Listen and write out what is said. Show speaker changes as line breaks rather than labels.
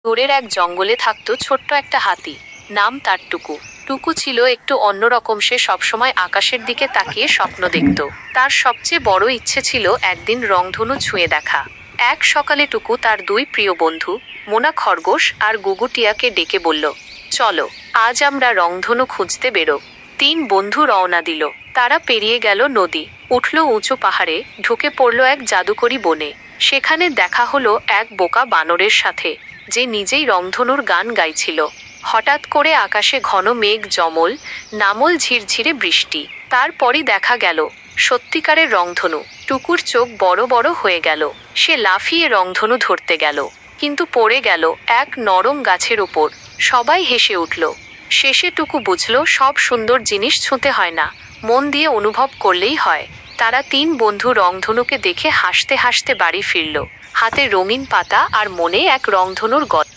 দূরের এক জঙ্গলে থাকতো ছোট্ট একটা হাতি। নাম তার টুকু। টুকু ছিল একটু অন্যরকম। সে সবসময় আকাশের দিকে তাকিয়ে স্বপ্ন দেখত। তার সবচেয়ে বড় ইচ্ছে ছিল একদিন রংধনু ছুঁয়ে দেখা। এক সকালে টুকু তার দুই প্রিয় বন্ধু মোনা খরগোশ আর গুগু টিয়াকে ডেকে বলল, চলো, আজ আমরা রংধনু খুঁজতে বেরো। তিন বন্ধু রওনা দিল। তারা পেরিয়ে গেল নদী, উঠল উঁচু পাহাড়ে, ঢুকে পড়ল এক জাদুকরি বনে। সেখানে দেখা হলো এক বোকা বানরের সাথে, যে নিজেই রংধনুর গান গাইছিল। হঠাৎ করে আকাশে ঘন মেঘ জমল, নামল ঝিরঝিরে বৃষ্টি। তারপরই দেখা গেল সত্যিকারের রংধনু। টুকুর চোখ বড় বড় হয়ে গেল। সে লাফিয়ে রংধনু ধরতে গেল, কিন্তু পড়ে গেল এক নরম গাছের উপর। সবাই হেসে উঠল। শেষে টুকু বুঝল সব সুন্দর জিনিস ছুঁতে হয় না, মন দিয়ে অনুভব করলেই হয়। তারা তিন বন্ধু রংধনুকে দেখে হাসতে হাসতে বাড়ি ফিরল, হাতে রঙিন পাতা আর মনে এক রংধনুর গল্প।